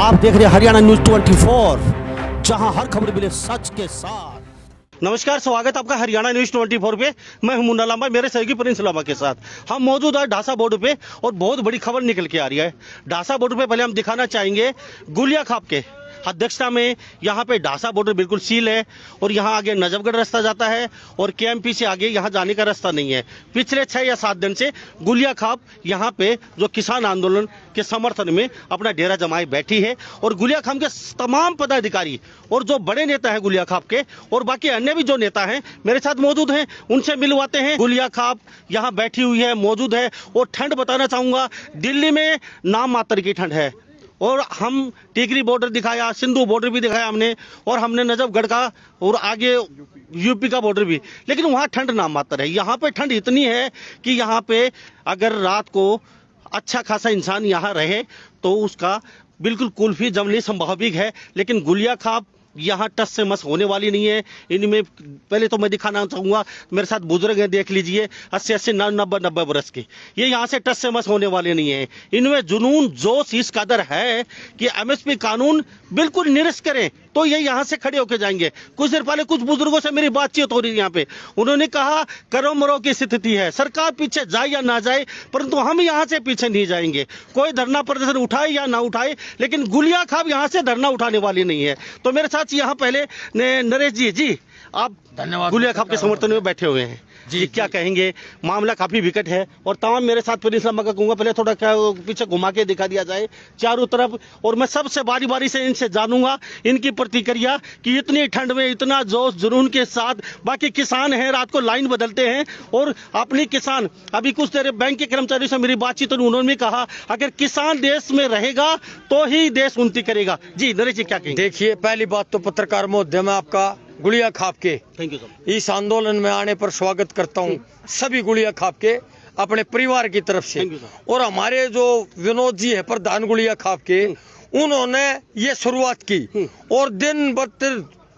आप देख रहे हैं हरियाणा न्यूज 24, जहां हर खबर मिले सच के साथ। नमस्कार, स्वागत आपका हरियाणा न्यूज 24 पे। मैं हूं मुन्ना लांबा, मेरे सहयोगी प्रिंस लांबा के साथ हम मौजूद है ढासा बॉर्डर पे और बहुत बड़ी खबर निकल के आ रही है। ढासा बॉर्डर पे पहले हम दिखाना चाहेंगे गुलिया खाप के अध्यक्षता में यहाँ पे ढासा बॉर्डर बिल्कुल सील है और यहाँ आगे नजफगढ़ रास्ता जाता है और केएमपी से आगे यहाँ जाने का रास्ता नहीं है। पिछले 6 या 7 दिन से गुलिया खाप यहाँ पे जो किसान आंदोलन के समर्थन में अपना डेरा जमाए बैठी है और गुलिया खाप के तमाम पदाधिकारी और जो बड़े नेता हैं गुलिया खाप के और बाकी अन्य भी जो नेता हैं मेरे साथ मौजूद हैं, उनसे मिलवाते हैं। गुलिया खाप यहाँ बैठी हुई है, मौजूद है और ठंड बताना चाहूँगा, दिल्ली में नाम मात्र की ठंड है। और हम टिकरी बॉर्डर दिखाया, सिंधु बॉर्डर भी दिखाया हमने और हमने नजफगढ़ का और आगे यूपी का बॉर्डर भी, लेकिन वहाँ ठंड नाम मात्र है। यहाँ पे ठंड इतनी है कि यहाँ पे अगर रात को अच्छा खासा इंसान यहाँ रहे तो उसका बिल्कुल कुल्फी जमनी संभाविक है, लेकिन गुलिया खाप यहाँ टस से मस होने वाली नहीं है। इनमें पहले तो मैं दिखाना चाहूँगा, मेरे साथ बुजुर्ग हैं, देख लीजिए 80-80 90 बरस के, ये यहाँ से टस से मस होने वाले नहीं है। इनमें जुनून जोश इस कदर है कि एमएसपी कानून बिल्कुल निरस्त करें तो ये यहाँ से खड़े होकर जाएंगे। कुछ देर पहले कुछ बुजुर्गों से मेरी बातचीत हो रही है यहाँ पे, उन्होंने कहा करो मरो की स्थिति है, सरकार पीछे जाए या ना जाए परंतु हम यहाँ से पीछे नहीं जाएंगे। कोई धरना प्रदर्शन उठाए या ना उठाए, लेकिन गुलिया खाप यहाँ से धरना उठाने वाली नहीं है। तो मेरे साथ यहाँ पहले नरेश जी आप धन्यवाद। गुलिया खाप के समर्थन में बैठे हुए हैं जी, क्या कहेंगे? मामला काफी विकट है और तमाम मेरे साथ प्रिंस लांबा का कहूंगा, पहले थोड़ा क्या पीछे घुमा के दिखा दिया जाए चारों तरफ और मैं सबसे बारी बारी से इनसे जानूंगा इनकी प्रतिक्रिया कि इतनी ठंड में इतना जोश जुनून के साथ बाकी किसान हैं, रात को लाइन बदलते हैं और अपनी किसान, अभी कुछ देर बैंक के कर्मचारियों से मेरी बातचीत तो उन्होंने कहा अगर किसान देश में रहेगा तो ही देश उन्नति करेगा। जी नरेश जी क्या कहेंगे? देखिए, पहली बात तो पत्रकार महोदय में आपका गुलिया खाप के थैंक यू सर, इस आंदोलन में आने पर स्वागत करता हूँ सभी गुलिया खाप के अपने परिवार की तरफ से। और हमारे जो विनोद जी है प्रधान गुलिया खाप के, उन्होंने ये शुरुआत की और दिन ब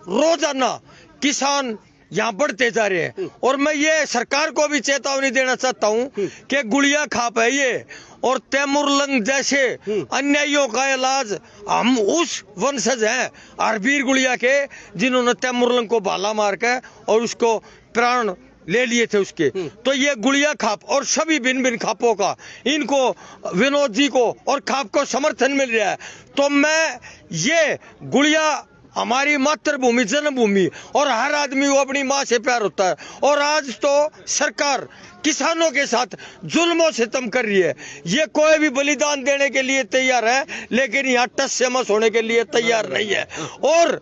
रोजाना किसान यहाँ बढ़ते जा रहे हैं। और मैं ये सरकार को भी चेतावनी देना चाहता हूँ कि गुलिया खाप है ये और तैमूरलंग जैसे अन्यायियों का इलाज हम उस वंशज हैं हरबीर गुलिया के जिन्होंने तैमूरलंग को भाला मार के और उसको प्राण ले लिए थे उसके। तो ये गुलिया खाप और सभी भिन्न भिन्न खापों का, इनको विनोद जी को और खाप को समर्थन मिल रहा है। तो मैं ये गुलिया हमारी मातृभूमि जन्मभूमि और हर आदमी को अपनी माँ से प्यार होता है और आज तो सरकार किसानों के साथ जुल्म और सितम कर रही है। ये कोई भी बलिदान देने के लिए तैयार है लेकिन यहाँ टस से मस होने के लिए तैयार नहीं है। और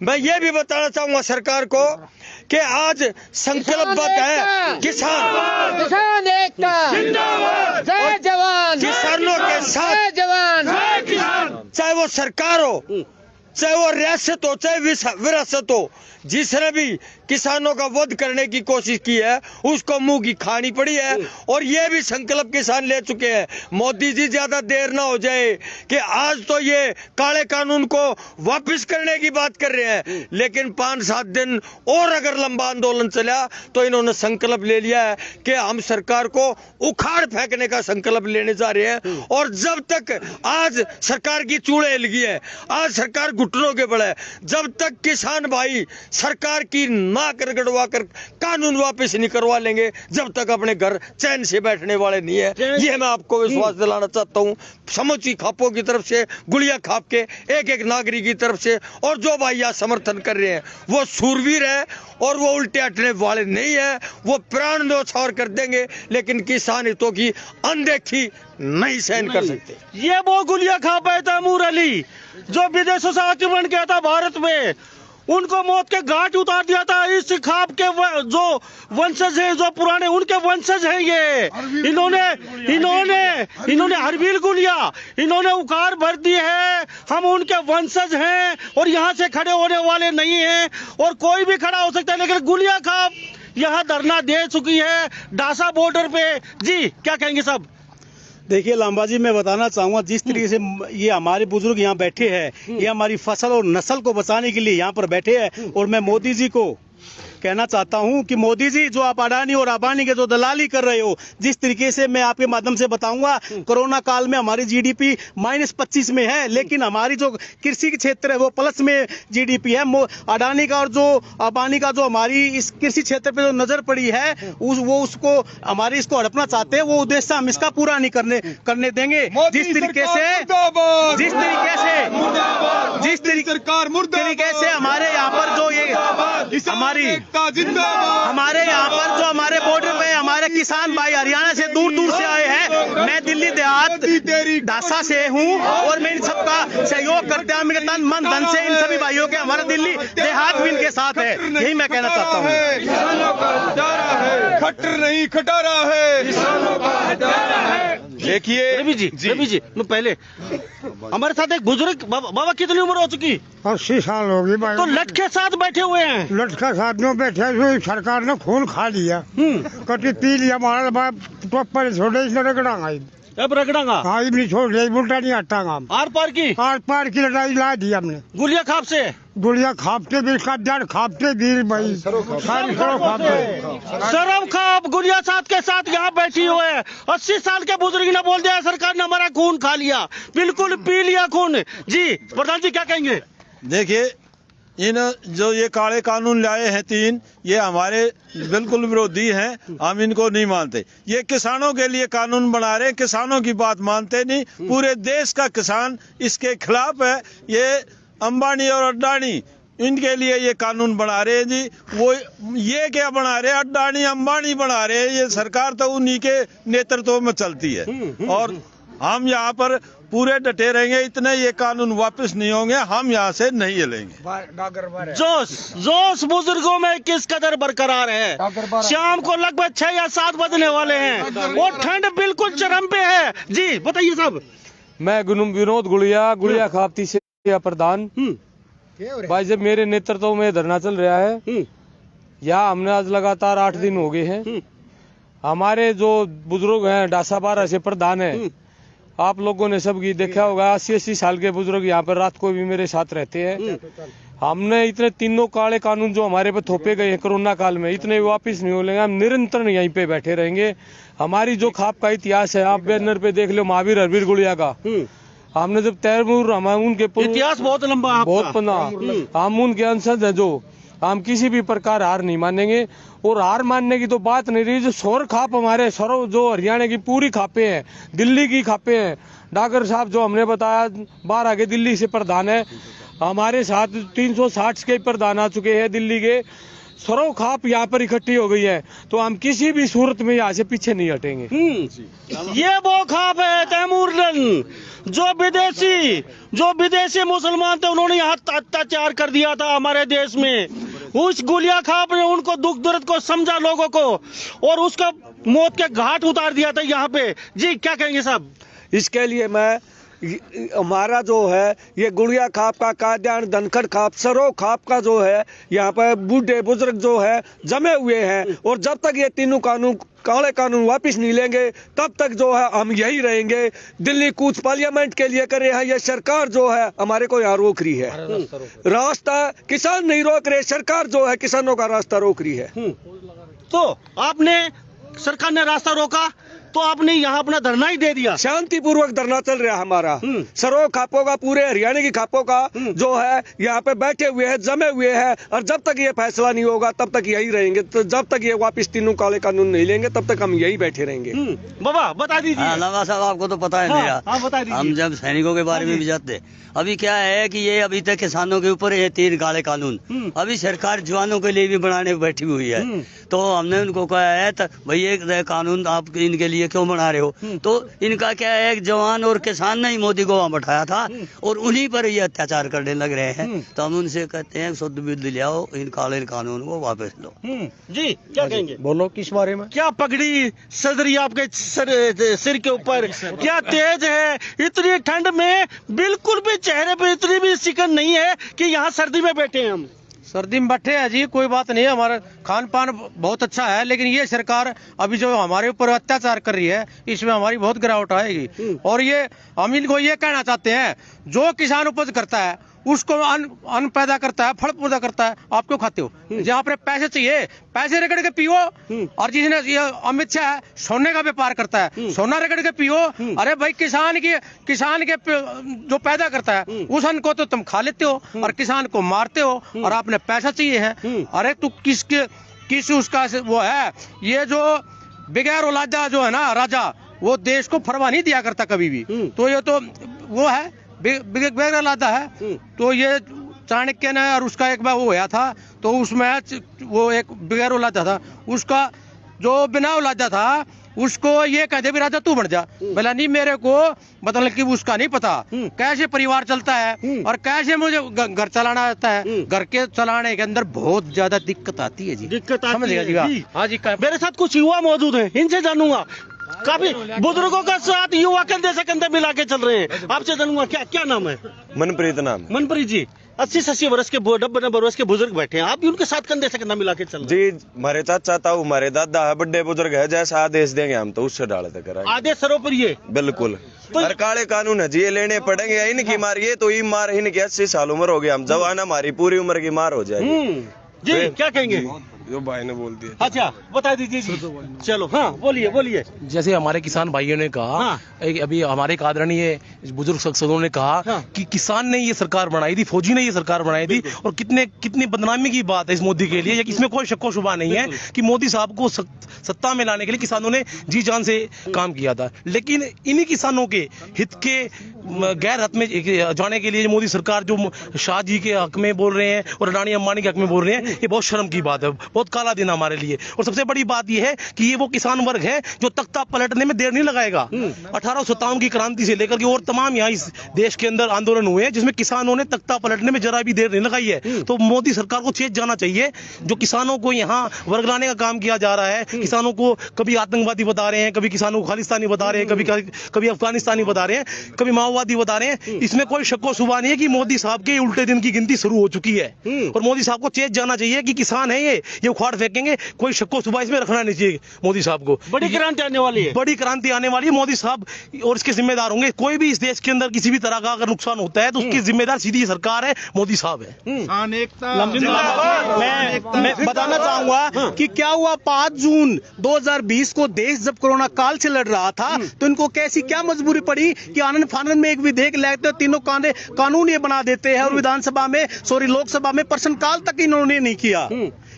मैं ये भी बताना चाहूंगा सरकार को कि आज संकल्पबद्ध है किसान एकता, जय जवान, किसानों के साथ, जय जवान, चाहे वो सरकार हो, चाहे वो रियासत हो, चाहे विरासत हो, जिसने भी किसानों का वध करने की कोशिश की है उसको मुंह की खानी पड़ी है। और ये भी संकल्प किसान ले चुके हैं। मोदी जी ज्यादा देर ना हो जाए कि आज तो ये काले कानून को वापस करने की बात कर रहे हैं, लेकिन 5-7 दिन और अगर लंबा आंदोलन चला तो इन्होंने संकल्प ले लिया है कि हम सरकार को उखाड़ फेंकने का संकल्प लेने जा रहे हैं। और जब तक आज सरकार की चूड़े हिल गई है, आज सरकार घुटनों के बल है, जब तक किसान भाई सरकार की नाक रगड़वा कर कानून वापस नहीं करवा लेंगे, जब तक अपने घर चैन से बैठने वाले नहीं है। ये मैं आपको विश्वास दिलाना चाहता हूँ समूची खापों की तरफ से, गुलिया खाप के एक नागरिक की तरफ से। और जो भाई यहाँ समर्थन कर रहे हैं वो सूरवीर है और वो उल्टे हटने वाले नहीं है, वो प्राण न्यौछावर कर देंगे लेकिन किसान हितों की अनदेखी नहीं सहन कर सकते। ये वो गुलिया खाप है तैमूर अली जो विदेशों से आक्रमण किया था भारत में, उनको मौत के घाट उतार दिया था। इस खाप के जो वंशज हैं, जो पुराने उनके वंशज हैं, ये इन्होंने हरबीर गुलिया इन्होंने उकार भर दी है। हम उनके वंशज हैं और यहाँ से खड़े होने वाले नहीं हैं और कोई भी खड़ा हो सकता है, लेकिन गुलिया खाप यहाँ धरना दे चुकी है ढासा बॉर्डर पे। जी क्या कहेंगे साहब? देखिए लांबा जी, मैं बताना चाहूँगा जिस तरीके से ये हमारे बुजुर्ग यहाँ बैठे हैं, ये हमारी फसल और नस्ल को बचाने के लिए यहाँ पर बैठे हैं। और मैं मोदी जी को कहना चाहता हूं कि मोदी जी, जो आप अडानी और अंबानी के जो दलाली कर रहे हो, जिस तरीके से मैं आपके माध्यम से बताऊंगा, कोरोना काल में हमारी जीडीपी -25 में है, लेकिन हमारी जो कृषि के क्षेत्र है वो प्लस में जीडीपी है। अडानी का और जो अंबानी का जो हमारी इस कृषि क्षेत्र पे जो नजर पड़ी है, वो उसको हमारी इसको हड़पना चाहते हैं। वो उद्देश्य हम इसका पूरा नहीं करने देंगे। जिस तरीके से हमारे यहाँ पर जो ये हमारे यहाँ पर जो हमारे बॉर्डर पे हमारे किसान भाई हरियाणा से दूर दूर से आए हैं। मैं दिल्ली देहात ढासा से हूँ और मैं इन सबका सहयोग करते हैं। मेरे तन मन धन से इन सभी भाइयों के, हमारा दिल्ली देहात भी इनके साथ है। यही मैं कहना चाहता हूँ। खट्टर नहीं खटारा है। देखिए रवि जी, मैं पहले हमारे साथ एक बुजुर्ग बाबा कितनी उम्र हो चुकी? 80 साल होगी भाई। तो लट के साथ बैठे हुए हैं। लटका साथ में बैठे हुए, सरकार ने खून खा लिया, कटी पी लिया, हमारा बाप तो पर छोड़े इसने रगड़ांगा। अब रगड़ांगा। हाँ, नहीं छोड़ दिया, उल्टा नहीं हटांगा हम। आर पार की लड़ाई ला दी हमने। गुलिया खाप से गुड़िया खापते भी, इसका जड़ खापते भी भाई, सारी सड़क खापते। सरब खाप गुलिया साथ के साथ यहाँ बैठी हुए है। 80 साल के बुजुर्ग ने बोल दिया सरकार ने हमारा खून खा लिया, बिल्कुल पी लिया खून। जी प्रधान जी क्या कहेंगे? देखिए, इन जो ये काले कानून लाए हैं 3, ये हमारे बिल्कुल विरोधी हैं। हम इनको नहीं मानते। ये किसानों के लिए कानून बना रहे हैं, किसानों की बात मानते नहीं। पूरे देश का किसान इसके खिलाफ है। ये अंबानी और अडानी, इनके लिए ये कानून बना रहे हैं जी। वो ये क्या बना रहे हैं? अडानी अंबानी बना रहे हैं। ये सरकार तो उन्हीं के नेतृत्व में चलती है और हम यहाँ पर पूरे डटे रहेंगे। इतने ये कानून वापस नहीं होंगे, हम यहाँ से नहीं हिलेंगे। जोश बुजुर्गों में किस कदर बरकरार है। शाम को लगभग 6 या 7 बजने वाले हैं और ठंड बिल्कुल चरम पे है। जी बताइए साहब। मैं विनोद गुड़िया खापती से प्रधान भाई। जब मेरे नेतृत्व में धरना चल रहा है, यहाँ हमने आज लगातार 8 दिन हो गए हैं। हमारे जो बुजुर्ग हैं, ढासा 12 से प्रधान है, आप लोगों ने सब देखा होगा। 80 साल के बुजुर्ग यहाँ पर रात को भी मेरे साथ रहते हैं। हमने इतने तीनों काले कानून जो हमारे पे थोपे गए हैं कोरोना काल में, इतने वापिस नहीं होंगे। हम निरंतर यहीं पे बैठे रहेंगे। हमारी जो खाप का इतिहास है, आप बैनर पे देख लो, महावीर हरवीर गुड़िया का। हमने जब तैमूर, हम उनके इतिहास बहुत लंबा, बहुत पन्ना, हम उनके अंशज है। जो हम किसी भी प्रकार हार नहीं मानेंगे और हार मानने की तो बात नहीं रही। जो सौर खाप हमारे सौर जो हरियाणा की पूरी खापे हैं, दिल्ली की खापे हैं। डागर साहब जो हमने बताया 12 के दिल्ली से प्रधान है, हमारे साथ 360 के प्रधान आ चुके हैं दिल्ली के। सरो खाप यहाँ पर इकट्ठी हो गई है, तो हम किसी भी सूरत में यहाँ से पीछे नहीं हटेंगे। ये वो खाप है तैमूरलन, जो विदेशी मुसलमान थे, उन्होंने यहाँ अत्याचार कर दिया था हमारे देश में। उस गुलिया खाप ने उनको दुख दर्द को समझा, लोगों को, और उसका मौत के घाट उतार दिया था यहाँ पे। जी क्या कहेंगे साहब? इसके लिए मैं हमारा जो है ये गुड़िया खाप का काद्यान, धनखड़ खाप, सरो खाप का जो है यहाँ पर बूढ़े बुजुर्ग जो है जमे हुए हैं। और जब तक ये तीनों कानून काले कानून वापस नहीं लेंगे, तब तक जो है हम यही रहेंगे। दिल्ली कूच पार्लियामेंट के लिए कर रहे हैं, ये सरकार जो है हमारे को यहाँ रोक रही है। रास्ता किसान नहीं रोक रहे, सरकार जो है किसानों का रास्ता रोक रही है। तो आपने, सरकार ने रास्ता रोका तो आपने यहाँ अपना धरना ही दे दिया। शांतिपूर्वक धरना चल रहा है हमारा। सरो खापों का, पूरे हरियाणा की खापों का जो है यहाँ पे बैठे हुए हैं, जमे हुए हैं। और जब तक ये फैसला नहीं होगा तब तक यही रहेंगे। तो जब तक ये वापस तीनों काले कानून नहीं लेंगे तब तक हम यही बैठे रहेंगे। बाबा बता दीजिए। लंबा साहब आपको तो पता है मेरा। बता दीजिए। हम जब सैनिकों के बारे में भी जाते, अभी क्या है कि ये अभी तक किसानों के ऊपर ये 3 काले कानून अभी सरकार जवानों के लिए भी बनाने बैठी हुई है। तो हमने उनको कहा है भाई ये कानून आप इनके लिए क्यों बना रहे हो? तो इनका क्या है, जवान और किसान ने ही मोदी को वहां बैठाया था और उन्हीं पर ये अत्याचार करने लग रहे हैं। तो हम उनसे कहते हैं शुद्ध बुद्धि ले आओ, इन काले कानून को वापस लो। जी क्या कहेंगे? बोलो किस बारे में? क्या पगड़ी सदरी आपके सिर के ऊपर, क्या तेज है? इतनी ठंड में बिल्कुल भी चेहरे पे इतनी भी सिकन नहीं है कि यहाँ सर्दी में बैठे हैं हम। सर्दी में बैठे हैं जी, कोई बात नहीं है। हमारा खान पान बहुत अच्छा है, लेकिन ये सरकार अभी जो हमारे ऊपर अत्याचार कर रही है, इसमें हमारी बहुत गिरावट आएगी। और ये हम इनको ये कहना चाहते हैं, जो किसान उपज करता है उसको अन्न पैदा करता है, फल पैदा करता है, आप क्यों खाते हो? जहाँ पर पैसे चाहिए, पैसे रगड़ के पियो। और जिसने ये अमित शाह सोने का व्यापार करता है, सोना रगड़ के पियो। अरे भाई किसान के जो पैदा करता है उस अन्न को तो तुम खा लेते हो और किसान को मारते हो, और आपने पैसा चाहिए है। अरे तू किस उसका वो है, ये जो बगैर औलादा जो है ना राजा, वो देश को फरवा नहीं दिया करता कभी भी। तो ये तो वो है बगैर औलादा है। तो ये चाणक्य ने और उसका एक बार वो होया था, तो उसमें वो एक बगैर औलादा था, उसका जो बिना औलादा था उसको ये कहते भी राजा तू बन जा। बोला नहीं, मेरे को मतलब कि उसका नहीं पता कैसे परिवार चलता है और कैसे मुझे घर चलाना आता है। घर के चलाने के अंदर बहुत ज्यादा दिक्कत आती है जी। दिक्कत आती समझ है गया जी। हाँ जी। मेरे साथ कुछ युवा मौजूद हैं, इनसे जानूंगा। काफी बुजुर्गों के साथ युवा कंधे से कंधे मिला के चल रहे हैं। आपसे जानूंगा क्या नाम है? मनप्रीत नाम। मनप्रीत जी 80-80 वर्ष के 90 वर्ष के बुजुर्ग बैठे हैं, आप भी उनके साथ कंधे से कंधा मिला के चल रहे हैं। जी हमारे चाचा ताऊ हमारे दादा है, बड़े बुजुर्ग है, जैसा आदेश देंगे हम तो उससे डालते कराएंगे। आदेश सरोपर ये बिल्कुल। और काले कानून है जी, ये लेने पड़ेंगे। इनकी मार, ये तो ये मार इनकी 80 साल उम्र हो गया, हम जवान हमारी पूरी उम्र की मार हो जाएगी। जी क्या कहेंगे? जो भाई ने बोल दिया। अच्छा बता दीजिए जी। चलो हाँ बोलिए। जैसे हमारे किसान भाइयों ने कहा, हाँ। अभी हमारे एक आदरणीय बुजुर्ग सदस्यों ने कहा हाँ। कि किसान ने ये सरकार बनाई थी, फौजी ने ये सरकार बनाई थी, और कितनी बदनामी की बात है इस मोदी के लिए। इसमें कोई शक व शुबा नहीं है कि मोदी साहब को सत्ता में लाने के लिए किसानों ने जी जान से काम किया था। लेकिन इन्हीं किसानों के हित के गैर हक में जाने के लिए मोदी सरकार जो शाह जी के हक में बोल रहे हैं और अडानी अंबानी के हक में बोल रहे हैं, ये बहुत शर्म की बात है, बहुत काला दिन हमारे लिए। और सबसे बड़ी बात यह है कि ये वो किसान वर्ग है जो तख्ता पलटने में देर नहीं लगाएगा। 1857 की क्रांति से लेकर के और तमाम यहाँ इस देश के अंदर आंदोलन हुए हैं जिसमें किसानों ने तख्ता पलटने में जरा भी देर नहीं लगाई है। तो मोदी सरकार को चेत जाना चाहिए। जो किसानों को यहाँ वर्गलाने का काम किया जा रहा है, किसानों को कभी आतंकवादी बता रहे हैं, कभी किसानों को खालिस्तानी बता रहे हैं, कभी अफगानिस्तानी बता रहे हैं, कभी माओवादी बता रहे हैं, इसमें कोई शक व शुबा नहीं है कि मोदी साहब के उल्टे दिन की गिनती शुरू हो चुकी है। और मोदी साहब को चेत जाना चाहिए कि किसान है ये उखाड़ फेंकेंगे, कोई शक व शुबा इसमें रखना नहीं चाहिए। मोदी साहब को बड़ी क्रांति आने वाली है, बड़ी क्रांति आने वाली है। मोदी साहब और इसके जिम्मेदार होंगे। कोई भी इस देश के अंदर किसी भी तरह का अगर नुकसान होता है तो उसकी जिम्मेदार सीधी सरकार है, मोदी साहब है। मैं बताना चाहूंगा कि क्या हुआ 5 जून 2020 को देश जब कोरोना काल से लड़ रहा था तो इनको कैसी क्या मजबूरी पड़ी कि आनंद फानंद में एक विधेयक लाते तीनों कानून ये बना देते हैं और विधानसभा में लोकसभा में प्रश्नकाल तक इन्होंने नहीं किया।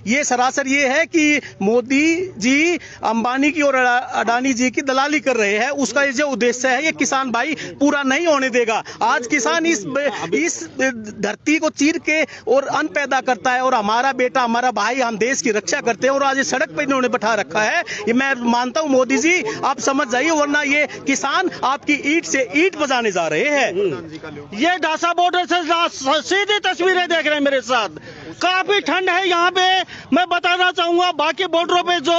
ये सरासर ये है कि मोदी जी अंबानी की और अडानी जी की दलाली कर रहे हैं। उसका ये जो उद्देश्य है ये किसान भाई पूरा नहीं होने देगा। आज किसान इस धरती को चीर के और अन्न पैदा करता है और हमारा बेटा हमारा भाई हम देश की रक्षा करते हैं और आज सड़क पे इन्होंने बैठा रखा है। ये मैं मानता हूँ मोदी जी आप समझ जाइए, वरना ये किसान आपकी ईंट से ईंट बजाने जा रहे हैं। ये ढासा बॉर्डर से सीधी तस्वीरें देख रहे हैं मेरे साथ। काफी ठंड है यहाँ पे। मैं बताना चाहूंगा बाकी बॉर्डरों पे जो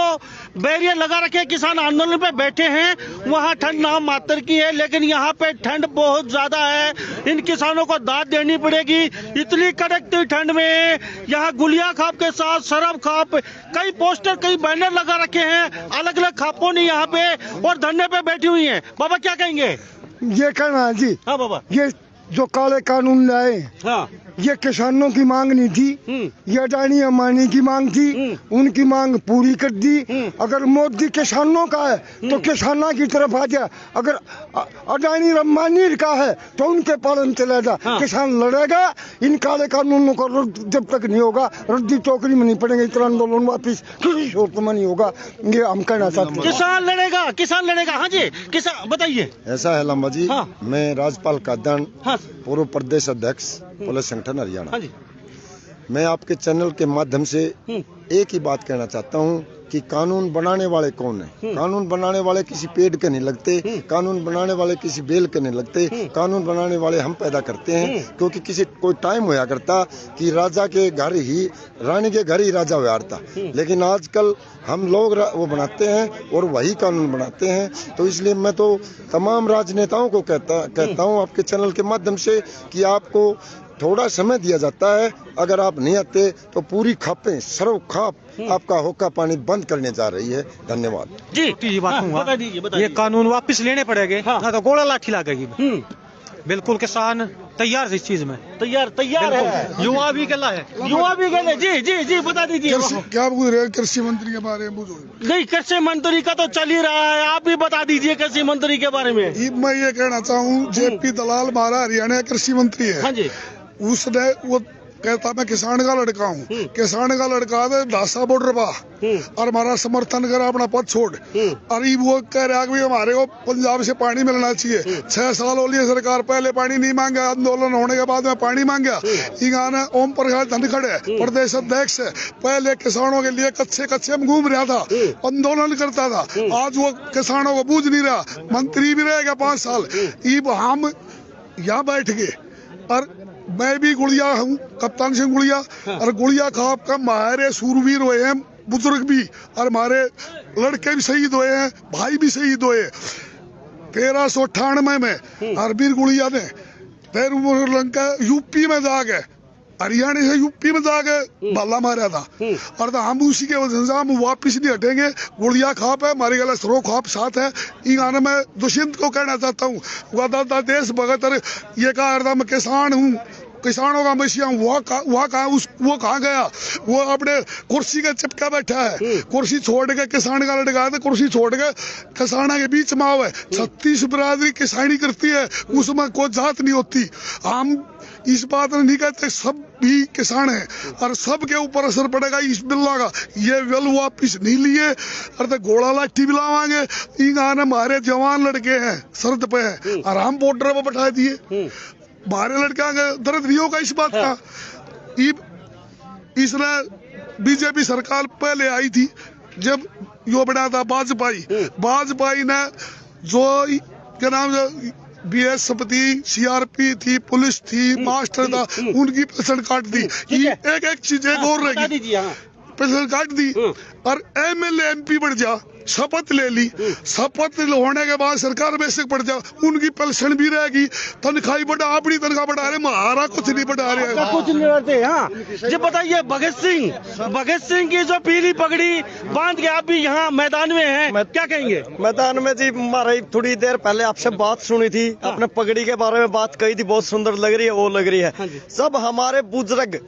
बैरियर लगा रखे किसान आंदोलन पे बैठे हैं वहाँ ठंड नाम मात्र की है, लेकिन यहाँ पे ठंड बहुत ज्यादा है। इन किसानों को दाद देनी पड़ेगी। इतनी कड़कती ठंड में यहाँ गुलिया खाप के साथ शराब खाप कई पोस्टर कई बैनर लगा रखे हैं अलग अलग खापों ने यहाँ पे और धरने पे बैठी हुई है। बाबा क्या कहेंगे? ये कहना है जी, हाँ बाबा, ये जो काले कानून लाए हाँ ये किसानों की मांग नहीं थी, ये अडानी अंबानी की मांग थी। उनकी मांग पूरी कर दी। अगर मोदी किसानों का है तो किसानों की तरफ आ जाए, अगर अडानी अंबानी का है तो उनके पालन चलेगा। हाँ। किसान लड़ेगा। इन काले कानूनों को जब तक नहीं होगा रद्दी टोकरी में नहीं पड़ेंगे, इतना आंदोलन वापिस किसी शोर में नहीं होगा। ये हम कहना चाहते हैं। किसान लड़ेगा। हाँ जी किसान बताइए। ऐसा है लंबा जी, हाँ। मैं राजपाल कादन, हाँ। पूर्व प्रदेश अध्यक्ष पुलिस संगठन हरियाणा। हाँ जी। मैं आपके चैनल के माध्यम से एक ही बात कहना चाहता हूँ कि कानून बनाने वाले कौन है। कानून बनाने वाले किसी पेड़ के नहीं लगते, कानून बनाने वाले किसी बेल के नहीं लगते, कानून बनाने वाले हम पैदा करते हैं। क्योंकि कोई टाइम होया करता कि राजा के घर ही रानी के घर ही राजा हुआ था, लेकिन आजकल हम लोग वो बनाते हैं और वही कानून बनाते हैं। तो इसलिए मैं तो तमाम राजनेताओं को कहता हूँ आपके चैनल के माध्यम से कि आपको थोड़ा समय दिया जाता है। अगर आप नहीं आते तो पूरी खापें सर्व खाप आपका होका पानी बंद करने जा रही है। धन्यवाद जी बात बता दीजिए। ये कानून वापस लेने पड़ेंगे, हाँ। तो गोला लाठी लगेगी। बिल्कुल किसान तैयार है इस चीज में, तैयार है, युवा भी गला है। युवा भी गए। जी बता दीजिए। क्या बोल रहे हैं कृषि मंत्री के बारे में? नहीं, कृषि मंत्री का तो चल ही रहा है, आप भी बता दीजिए कृषि मंत्री के बारे में। मैं ये कहना चाहूँ, जेपी दलाल हमारा हरियाणा कृषि मंत्री है। हाँ जी। उसने वो कहता मैं किसान का लड़का हूँ, किसान का लड़का है ढासा बॉर्डर पर और हमारा समर्थन करा अपना पद छोड़। अरे वो कह रहा है कि हमारे को पंजाब से पानी मिलना चाहिए। 6 साल हो लिए सरकार, पहले पानी नहीं मांगा, आंदोलन होने के बाद में पानी मांगा। गाना ओम प्रकाश धनखड़ प्रदेश अध्यक्ष है, पहले किसानों के लिए कच्चे में घूम रहा था, आंदोलन करता था। आज वो किसानों को बूझ नहीं रहा, मंत्री भी रहेगा 5 साल। हम यहाँ बैठ गए और मैं भी गुड़िया हूँ, कप्तान सिंह गुड़िया, और गुड़िया खाप का हमारे सूरवीर हुए हैं, बुजुर्ग भी, और हमारे लड़के भी शहीद हुए हैं, भाई भी शहीद हुए। 1398 में हरबीर गुड़िया ने लंका यूपी में जाके, हरियाणा से यूपी में जाके भाला मारा था, और तो हम उसी के वजह से हम वापिस नहीं हटेंगे। गुड़िया खाप है हमारे गला, सरो खाप साथ है। ये गाना मैं दुष्यंत को कहना चाहता हूँ, वह देश भगत ये कहा मैं किसान हूँ, किसानों का मसीहा हूँ। वो कहाँ गया? वो अपने कुर्सी के चिपका बैठा है, कुर्सी छोड़ के किसान का लड़का है, कुर्सी छोड़ के किसाना के बीच में आवे। 36 बिरादरी किसानी करती है, उसमें कोई जात नहीं होती। हम इस बात में नहीं कहते, सब भी किसान है और सबके ऊपर असर पड़ेगा इस बिल्ला का। ये बिल वापिस नहीं लिए और तो घोड़ा लाठी भी लावांगे। ये गाना हमारे जवान लड़के हैं, शर्त पे है, और हम बॉर्डर पर बैठा दिए। हमारे लड़का दर्द नहीं होगा इस बात का। इसने बीजेपी सरकार पहले आई थी जब यो बना था वाजपेयी ने, जो क्या नाम BSF थी, CRP थी, पुलिस थी, मास्टर था, उनकी पेंशन काट दी। एक चीज एक और रहेगी, पेंशन काट दी। और MLA MP बढ़ जा, शपथ ले ली, शपथ होने के बाद सरकार में से पड़ जा, उनकी पेंशन भी रहेगी, तनख्वाही बढ़ा, अपनी तनख्वाह बढ़ा रहे, महारा कुछ नहीं बढ़ा रहे, कुछ नहीं बढ़ते। हाँ जी, बताइए भगत सिंह की जो पीली पगड़ी बांध के आप भी यहाँ मैदान में हैं, क्या कहेंगे? मैदान में जी हमारा थोड़ी देर पहले आपसे बात सुनी थी, अपने पगड़ी के बारे में बात कही थी, बहुत सुंदर लग रही है, वो लग रही है। सब हमारे बुजुर्ग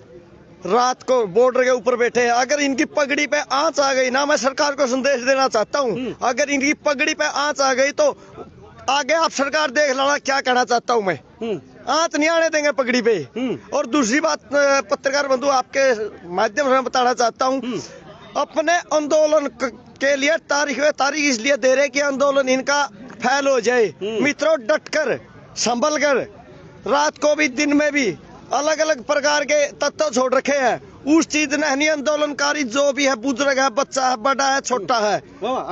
रात को बॉर्डर के ऊपर बैठे हैं। अगर इनकी पगड़ी पे आंच आ गई ना, मैं सरकार को संदेश देना चाहता हूँ, अगर इनकी पगड़ी पे आंच आ गई तो आगे आप सरकार देख लेना। क्या कहना चाहता हूँ मैं, आंच नहीं आने देंगे पगड़ी पे। और दूसरी बात पत्रकार बंधु आपके माध्यम से बताना चाहता हूँ, अपने आंदोलन के लिए तारीख इसलिए दे रहे कि आंदोलन इनका फैल हो जाए। मित्रों, डटकर संभल कर, रात को भी दिन में भी अलग अलग प्रकार के तत्व छोड़ रखे हैं। उस चीज नहीं, आंदोलनकारी जो भी है, बुजुर्ग है, बच्चा है, बड़ा है, छोटा है,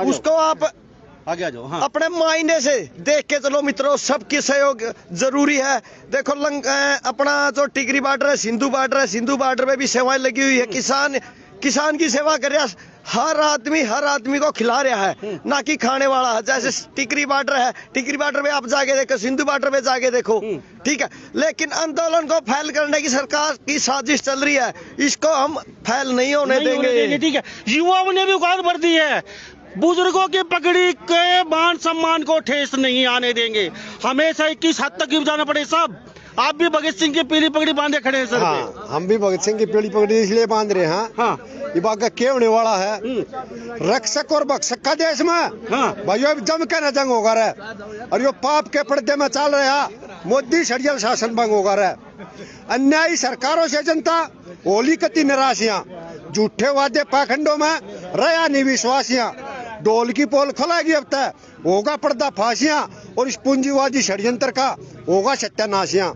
उसको आप आगे आ जाओ। हाँ। अपने मायने से देख के चलो मित्रों, सबकी सहयोग जरूरी है। देखो अपना जो टिकरी बॉर्डर है, सिंधु बॉर्डर में भी सेवाएं लगी हुई है। किसान की सेवा कर रहा, हर आदमी को खिला रहा है, ना कि खाने वाला है। जैसे टिकरी बॉर्डर है, टिकरी बॉर्डर में आप जाके देखो, सिंधु बॉर्डर में जाके देखो, ठीक है। लेकिन आंदोलन को फैल करने की सरकार की साजिश चल रही है, इसको हम फैल नहीं होने देंगे। ठीक है, युवाओं ने भी उगार भर दी है, बुजुर्गों की पगड़ी के मान सम्मान को ठेस नहीं आने देंगे। हमेशा किस हद तक जाना पड़े सब। आप भी भगत सिंह की पीली पगड़ी बांधे खड़े हैं सर। हाँ, हम भी भगत सिंह की पीली पगड़ी इसलिए बांध रहे हैं। हाँ। ये बात का क्या होने वाला है, रक्षक और भक्षक का देश में। हाँ। भाई जम के न जंग होगा रे, और यो पाप के पर्दे में चल रहा मोदी षड्यंत्र शासन भंग होगा रे। अन्यायी सरकारों से जनता होली कति निराशियां, झूठे वादे पाखंडों में रया निविश्वासियां, डोल की पोल खुलेगी अब तक, होगा पर्दा फांसियां, और इस पूंजीवादी षड्यंत्र का होगा सत्यानाशियां।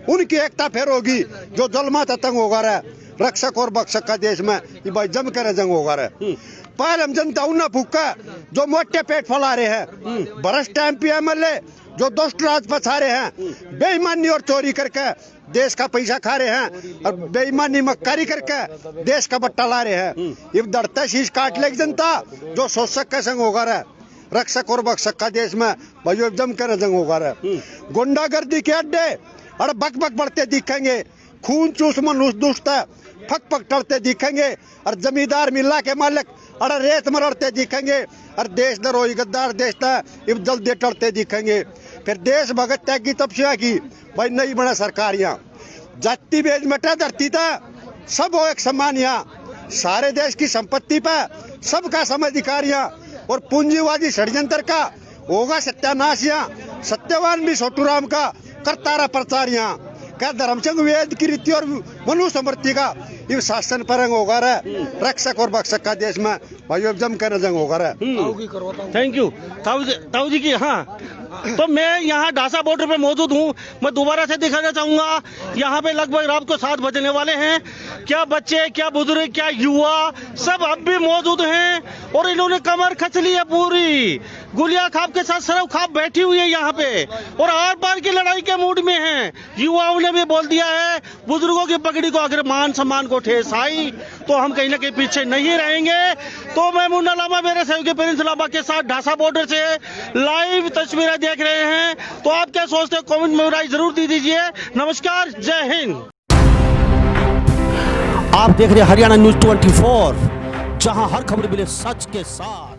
उनकी एकता फिर होगी जो जलमा तंग होगा रे, रक्षक और भक्षक का देश में ये भाई जम कर जंग होगा रे। पहले हम जनता उन्ना फूका जो मोटे पेट फैला रहे हैं, भ्रष्ट MP MLA जो दुष्ट राज पछा रहे हैं, बेईमानी और चोरी करके देश का पैसा खा रहे हैं, और बेईमानी मक्कारी करके देश का बट्टा ला रहे हैं। ये डरता शीश काट लेगी जनता जो शोषक का संग होगा रे, रक्षक और भक्षक का देश में भाई जम कर जंग होगा रे। गुंडागर्दी के अड्डे और बक बक बढ़ते दिखेंगे, खून चूस मनुष्य दुष्ट फक फक टड़ते दिखेंगे, और जमींदार मिल्ला के मालिक और रेत में लड़ते दिखेंगे, और देश दरोही गद्दार देश जल्दी टड़ते दिखेंगे। फिर देश भगत त्याग की तपस्या की भाई नहीं बना सरकारियां जाति बेज मटा धरती था सब हो एक समान यहाँ सारे देश की संपत्ति पर सबका समाधिकारियां और पूंजीवादी षड्यंत्र का होगा सत्यानाश यहाँ सत्यवान भी छोटू राम का करता रहा प्रचार यहाँ क्या धर्मचंद वेद की रीति और मनु समृद्धि का ये शासन परंग होगा रहा रक्षक और भक्षक का देश में भाई जम कर जंग होगा रहा। थैंक यू ताऊ जी की। हाँ तो मैं यहाँ ढासा बॉर्डर पे मौजूद हूँ। मैं दोबारा से दिखाना चाहूंगा यहाँ पे लगभग रात को 7 बजने वाले हैं। क्या बच्चे क्या बुजुर्ग क्या युवा सब अब भी मौजूद हैं और इन्होंने कमर खच ली है पूरी। गुलिया खाप के साथ सरव खाप बैठी हुई है यहाँ पे और आर पार की लड़ाई के मूड में हैं। युवाओं ने भी बोल दिया है बुजुर्गों की पगड़ी को अगर मान सम्मान को ठेस आई तो हम कहीं ना कहीं पीछे नहीं रहेंगे। तो मैं मुन्ना लामा मेरे सहयोगी प्रिंस लामा के साथ ढासा बॉर्डर से लाइव तस्वीरें देख रहे हैं। तो आप क्या सोचते हैं कमेंट में राय जरूर दी दीजिए। नमस्कार, जय हिंद। आप देख रहे हैं हरियाणा न्यूज 24 जहां हर खबर मिले सच के साथ।